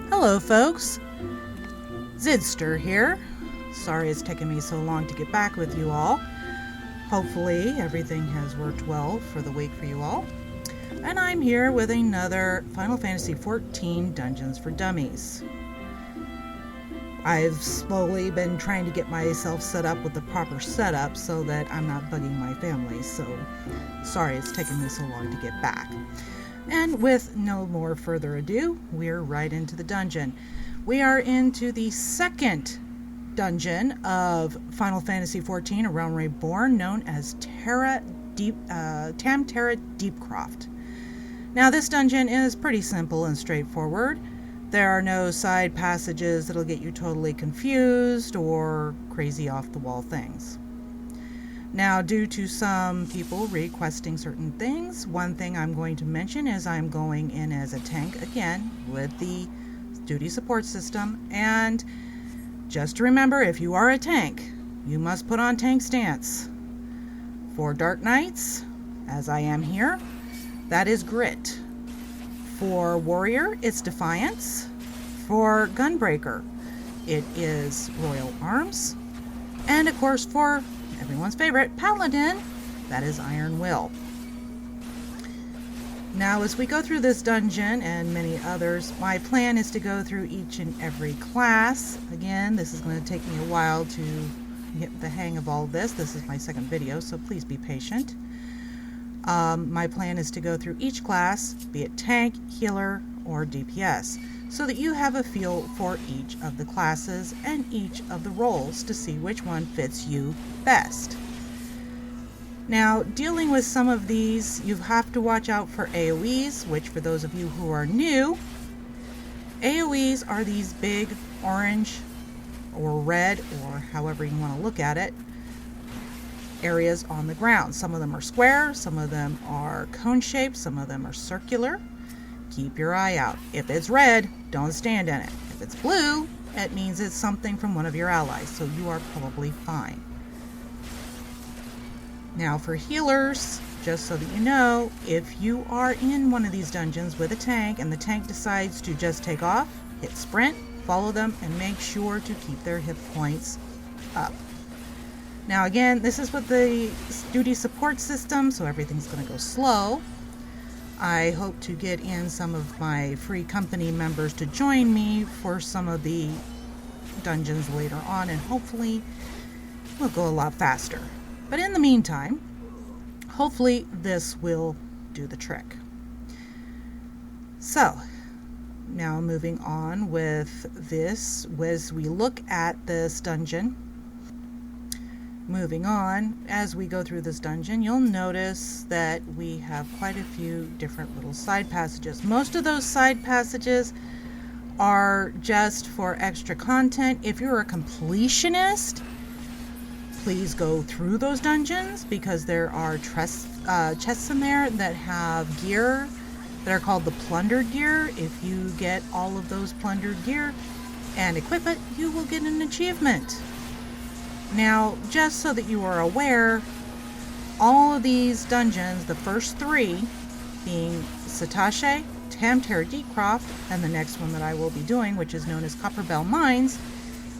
Hello folks, Zidster here. Sorry it's taken me so long to get back with you all. Hopefully everything has worked well for the week for you all. And I'm here with another Final Fantasy XIV Dungeons for Dummies. I've slowly been trying to get myself set up with the proper setup so that I'm not bugging my family, so sorry it's taken me so long to get back. And with no more further ado, we're right into the dungeon. We are into the second dungeon of Final Fantasy XIV, A Realm Reborn, known as Tera Deep Croft. Now this dungeon is pretty simple and straightforward. There are no side passages that'll get you totally confused or crazy off the wall things. Now, due to some people requesting certain things, one thing I'm going to mention is I'm going in as a tank again with the duty support system. And just remember, if you are a tank, you must put on tank stance. For Dark Knights, as I am here, that is Grit. For Warrior, it's Defiance. For Gunbreaker, it is Royal Arms. And of course, for everyone's favorite, Paladin, that is Iron Will. Now, as we go through this dungeon and many others, my plan is to go through each and every class. Again, this is going to take me a while to get the hang of all this. This is my second video, so please be patient. My plan is to go through each class, be it tank, healer, or DPS, so that you have a feel for each of the classes and each of the roles to see which one fits you best. Now, dealing with some of these, you have to watch out for AoEs, which for those of you who are new, AoEs are these big orange or red, or however you want to look at it, areas on the ground. Some of them are square, some of them are cone-shaped, some of them are circular. Keep your eye out. If it's red, don't stand in it. If it's blue, it means it's something from one of your allies, so you are probably fine. Now for healers, just so that you know, if you are in one of these dungeons with a tank and the tank decides to just take off, hit sprint, follow them, and make sure to keep their hit points up. Now again, this is with the duty support system, so everything's going to go slow. I hope to get in some of my free company members to join me for some of the dungeons later on, and hopefully we'll go a lot faster. But in the meantime, hopefully this will do the trick. So, now moving on with this, as we look at this dungeon, moving on, as we go through this dungeon, you'll notice that we have quite a few different little side passages. Most of those side passages are just for extra content. If you're a completionist, please go through those dungeons, because there are chests in there that have gear that are called the plundered gear. If you get all of those plundered gear and equip it, you will get an achievement. Now, just so that you are aware, all of these dungeons, the first three being Satache, Tera Deep Croft, and the next one that I will be doing, which is known as Copperbell Mines,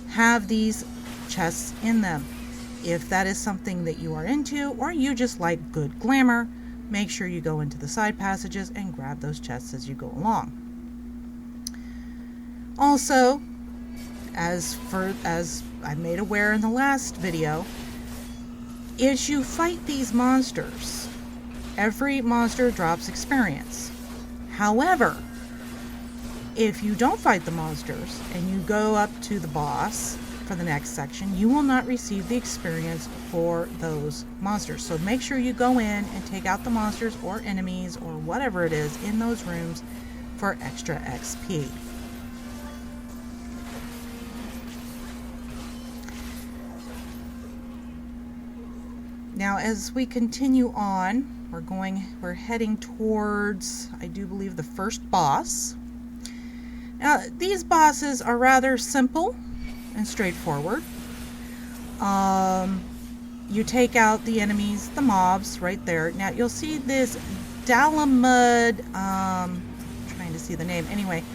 have these chests in them. If that is something that you are into, or you just like good glamour, make sure you go into the side passages and grab those chests as you go along. Also, as I made aware in the last video, as you fight these monsters, every monster drops experience. However, if you don't fight the monsters and you go up to the boss for the next section, you will not receive the experience for those monsters. So make sure you go in and take out the monsters or enemies or whatever it is in those rooms for extra XP. Now, as we continue on, we're heading towards, I do believe, the first boss. Now, these bosses are rather simple and straightforward. You take out the enemies, the mobs, right there. Now, you'll see this Dalamud, trying to see the name. Anyway,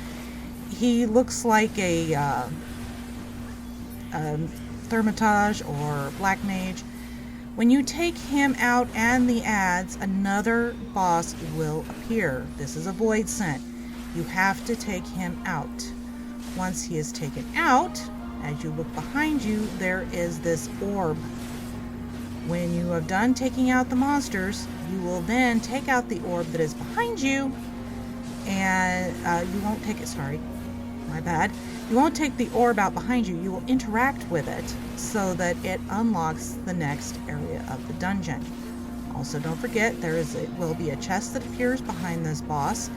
he looks like a Thermitage or Black Mage. When you take him out and the ads, another boss will appear. This is a void scent. You have to take him out. Once he is taken out, as you look behind you, there is this orb. When you have done taking out the monsters, you will then take out the orb that is behind you, and you won't take it, sorry, my bad. You won't take the orb out behind you, you will interact with it so that it unlocks the next area of the dungeon. Also, don't forget, it will be a chest that appears behind this boss,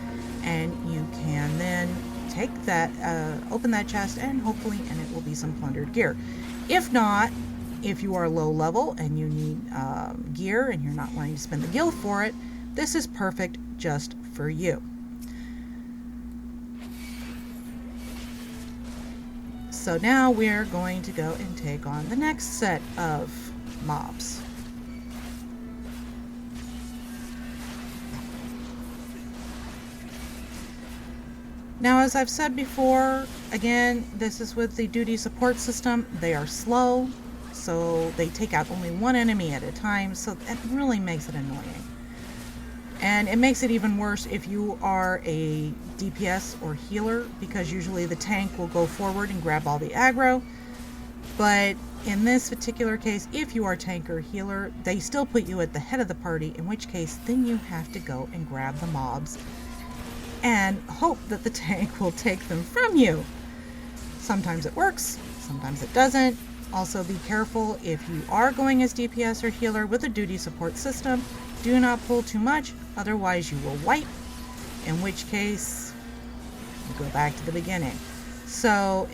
and you can then take that, open that chest, and hopefully it will be some plundered gear. If not, if you are low level and you need gear and you're not wanting to spend the guild for it, this is perfect just for you. So now we're going to go and take on the next set of mobs. Now, as I've said before, again, this is with the duty support system. They are slow, so they take out only one enemy at a time, so that really makes it annoying. And it makes it even worse if you are a DPS or healer, because usually the tank will go forward and grab all the aggro. But in this particular case, if you are tank or healer, they still put you at the head of the party, in which case then you have to go and grab the mobs and hope that the tank will take them from you. Sometimes it works, sometimes it doesn't. Also be careful if you are going as DPS or healer with a duty support system. Do not pull too much, otherwise you will wipe, in which case you go back to the beginning. So,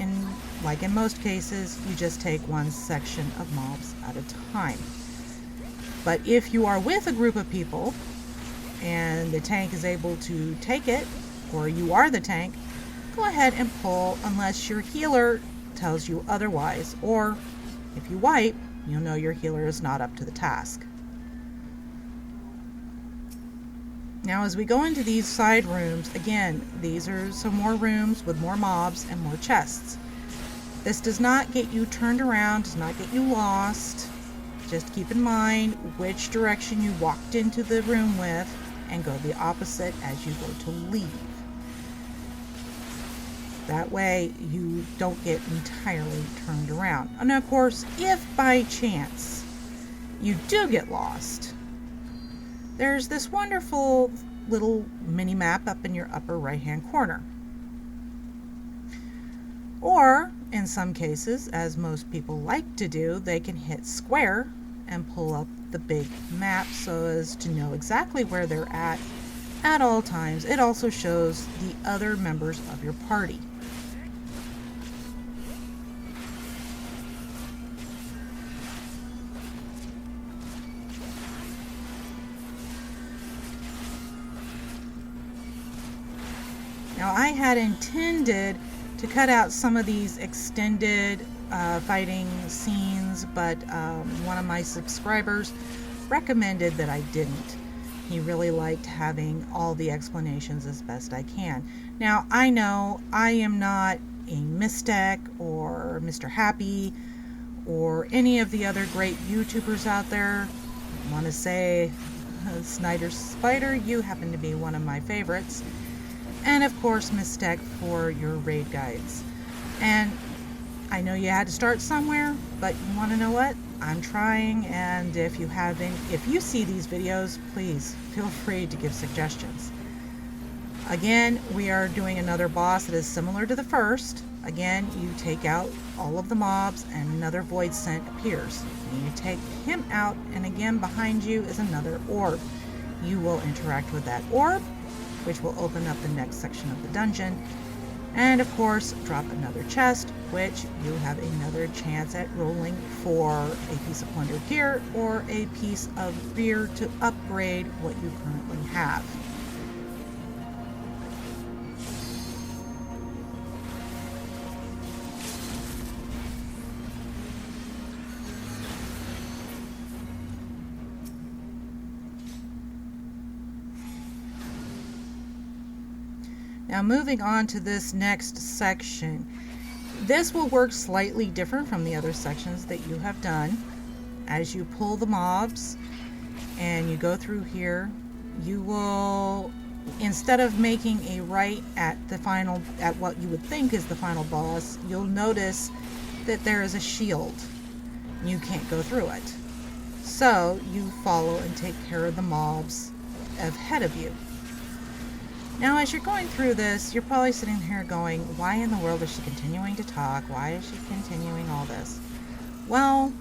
like in most cases, you just take one section of mobs at a time. But if you are with a group of people and the tank is able to take it, or you are the tank, go ahead and pull unless your healer tells you otherwise, or if you wipe, you'll know your healer is not up to the task. Now, as we go into these side rooms, again, these are some more rooms with more mobs and more chests. This does not get you turned around, does not get you lost. Just keep in mind which direction you walked into the room with and go the opposite as you go to leave. That way you don't get entirely turned around. And of course, if by chance you do get lost, there's this wonderful little mini map up in your upper right hand corner. Or in some cases, as most people like to do, they can hit square and pull up the big map so as to know exactly where they're at all times. It also shows the other members of your party. Now, I had intended to cut out some of these extended fighting scenes, but one of my subscribers recommended that I didn't. He really liked having all the explanations as best I can. Now, I know I am not a Mystek or Mr. Happy or any of the other great YouTubers out there. I want to say, Snyder Spider, you happen to be one of my favorites. And of course, Mystek for your raid guides. And I know you had to start somewhere, but you want to know what? I'm trying, and if you see these videos, please feel free to give suggestions. Again, we are doing another boss that is similar to the first. Again, you take out all of the mobs and another void scent appears. And you take him out, and again behind you is another orb. You will interact with that orb, which will open up the next section of the dungeon, and of course drop another chest, which you have another chance at rolling for a piece of plundered gear or a piece of gear to upgrade what you currently have. Now moving on to this next section. This will work slightly different from the other sections that you have done. As you pull the mobs and you go through here, you will, instead of making a right at what you would think is the final boss, you'll notice that there is a shield. You can't go through it. So you follow and take care of the mobs ahead of you. Now as you're going through this, you're probably sitting here going, why in the world is she continuing to talk? Why is she continuing all this? Well,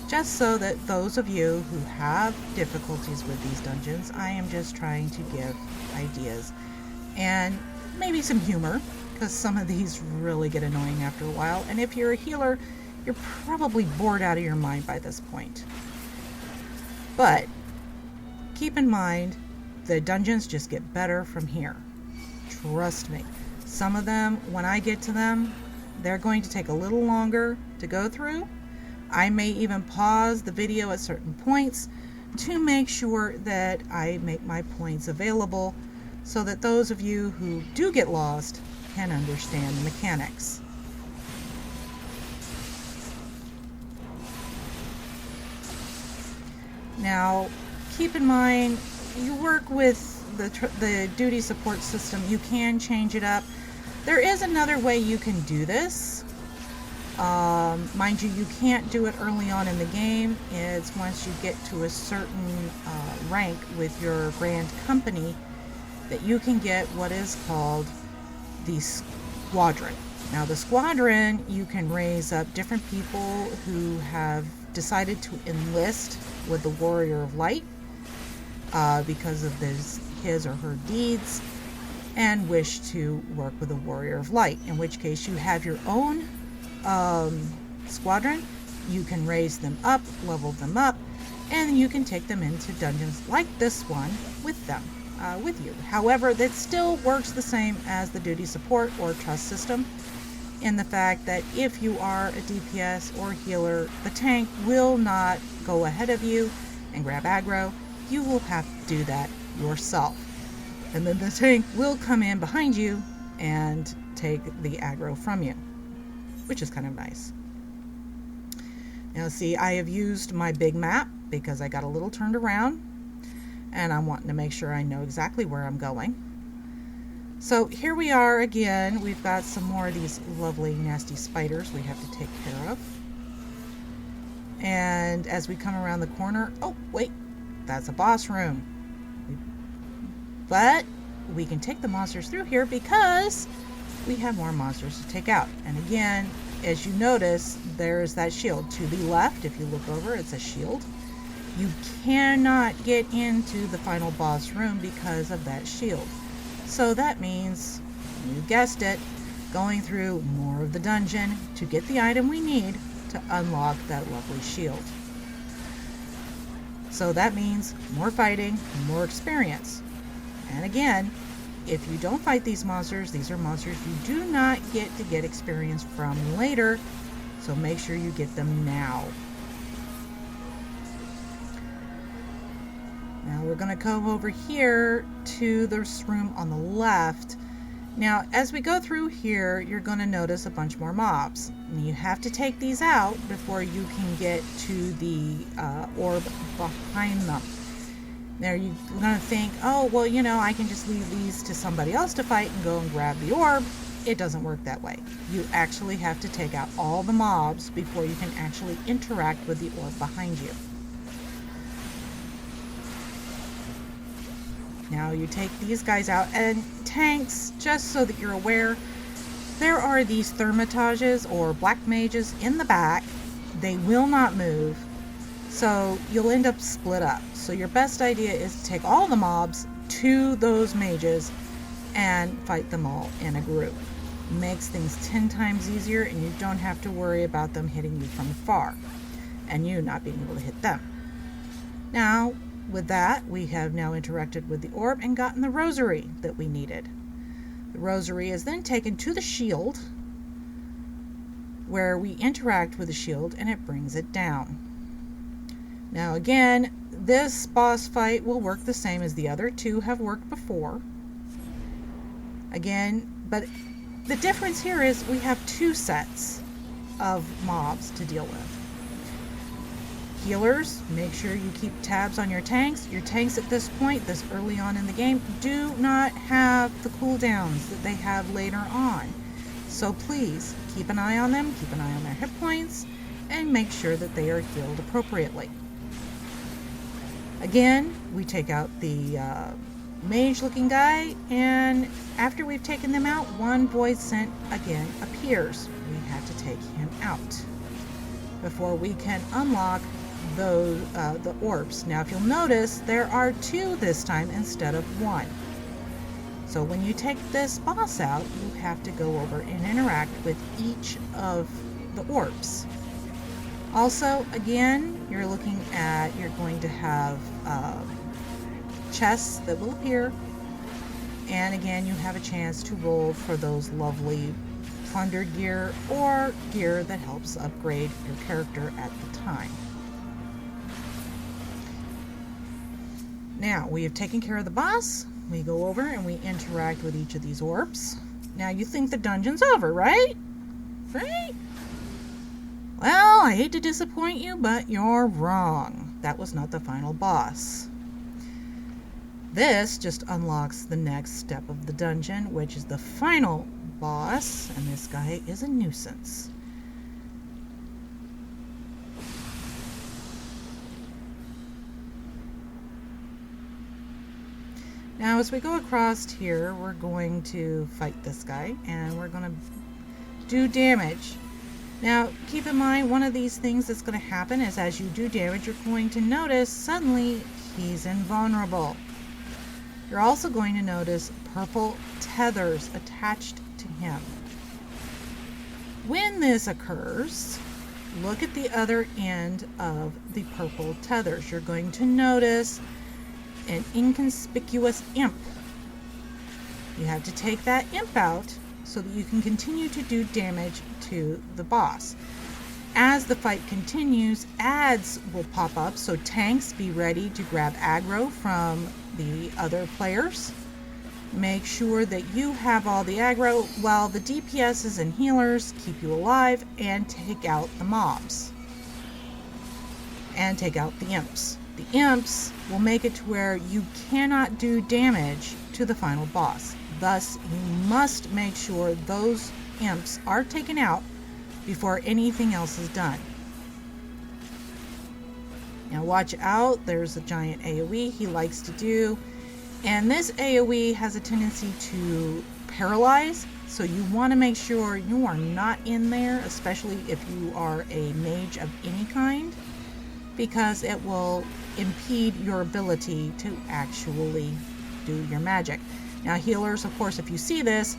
just so that those of you who have difficulties with these dungeons, I am just trying to give ideas and maybe some humor, because some of these really get annoying after a while. And if you're a healer, you're probably bored out of your mind by this point. But keep in mind, the dungeons just get better from here. Trust me. Some of them, when I get to them, they're going to take a little longer to go through. I may even pause the video at certain points to make sure that I make my points available so that those of you who do get lost can understand the mechanics. Now, keep in mind, you work with the duty support system. You can change it up. There is another way you can do this. Mind you, you can't do it early on in the game. It's once you get to a certain rank with your grand company that you can get what is called the squadron. Now the squadron, you can raise up different people who have decided to enlist with the Warrior of Light because of his or her deeds, and wish to work with the Warrior of Light, in which case you have your own squadron. You can raise them up, level them up, and you can take them into dungeons like this one with them, with you. However, that still works the same as the duty support or trust system, in the fact that if you are a DPS or healer, the tank will not go ahead of you and grab aggro. You will have to do that yourself. And then the tank will come in behind you and take the aggro from you, which is kind of nice. Now see, I have used my big map because I got a little turned around and I'm wanting to make sure I know exactly where I'm going. So here we are again. We've got some more of these lovely nasty spiders we have to take care of. And as we come around the corner, oh wait, that's a boss room. But we can take the monsters through here because we have more monsters to take out. And again, as you notice, there's that shield to the left. If you look over, it's a shield. You cannot get into the final boss room because of that shield. So that means, you guessed it, going through more of the dungeon to get the item we need to unlock that lovely shield. So that means more fighting, more experience. And again, if you don't fight these monsters, these are monsters you do not get experience from later, so make sure you get them now. Now we're going to come over here to this room on the left. Now as we go through here, you're going to notice a bunch more mobs. And you have to take these out before you can get to the orb behind them. Now you're going to think, oh, well, you know, I can just leave these to somebody else to fight and go and grab the orb. It doesn't work that way. You actually have to take out all the mobs before you can actually interact with the orb behind you. Now you take these guys out, and tanks, just so that you're aware, there are these thermitages or black mages in the back. They will not move, so you'll end up split up. So your best idea is to take all the mobs to those mages and fight them all in a group. Makes things 10 times easier, and you don't have to worry about them hitting you from afar and you not being able to hit them. Now with that, we have now interacted with the orb and gotten the rosary that we needed. The rosary is then taken to the shield, where we interact with the shield and it brings it down. Now again, this boss fight will work the same as the other two have worked before. Again, but the difference here is we have 2 sets of mobs to deal with. Healers, make sure you keep tabs on your tanks. Your tanks at this point, this early on in the game, do not have the cooldowns that they have later on. So please keep an eye on them, keep an eye on their hit points, and make sure that they are healed appropriately. Again, we take out the mage looking guy, and after we've taken them out, one void scent again appears. We have to take him out before we can unlock the orbs. Now if you'll notice, there are 2 this time instead of 1. So when you take this boss out, you have to go over and interact with each of the orbs. Also, again, you're going to have chests that will appear, and again you have a chance to roll for those lovely plundered gear or gear that helps upgrade your character at the time. Now we have taken care of the boss. We go over and we interact with each of these orbs. Now you think the dungeon's over, right? Right? Well, I hate to disappoint you, but you're wrong. That was not the final boss. This just unlocks the next step of the dungeon, which is the final boss, and this guy is a nuisance. Now as we go across here, we're going to fight this guy, and we're going to do damage. Now keep in mind, one of these things that's going to happen is as you do damage, you're going to notice suddenly he's invulnerable. You're also going to notice purple tethers attached to him. When this occurs, look at the other end of the purple tethers. You're going to notice an inconspicuous imp. You have to take that imp out so that you can continue to do damage to the boss. As the fight continues, ads will pop up, so tanks, be ready to grab aggro from the other players. Make sure that you have all the aggro while the DPSs and healers keep you alive and take out the mobs. And take out the imps. The imps will make it to where you cannot do damage to the final boss. Thus, you must make sure those imps are taken out before anything else is done. Now watch out, there's a giant AoE he likes to do, and this AoE has a tendency to paralyze, so you want to make sure you are not in there, especially if you are a mage of any kind, because it will impede your ability to actually do your magic. Now healers, of course, if you see this,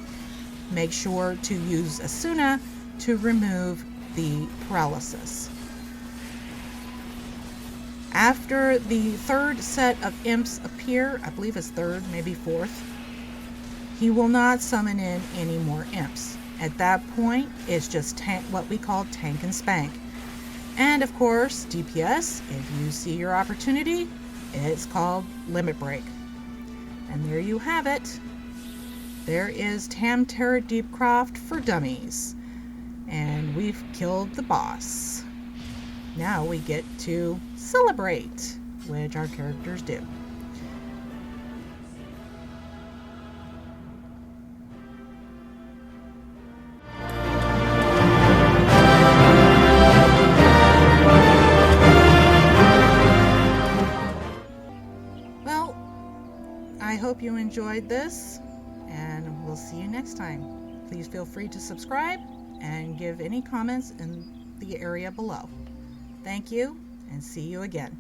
make sure to use Asuna to remove the paralysis. After the 3rd set of imps appear, I believe it's 3rd, maybe 4th, he will not summon in any more imps. At that point, it's just what we call tank and spank. And of course, DPS, if you see your opportunity, it's called limit break. And there you have it. There is Tera Deep Croft for dummies. And we've killed the boss. Now we get to celebrate, which our characters do. Well, I hope you enjoyed this, and we'll see you next time. Please feel free to subscribe and give any comments in the area below. Thank you, and see you again.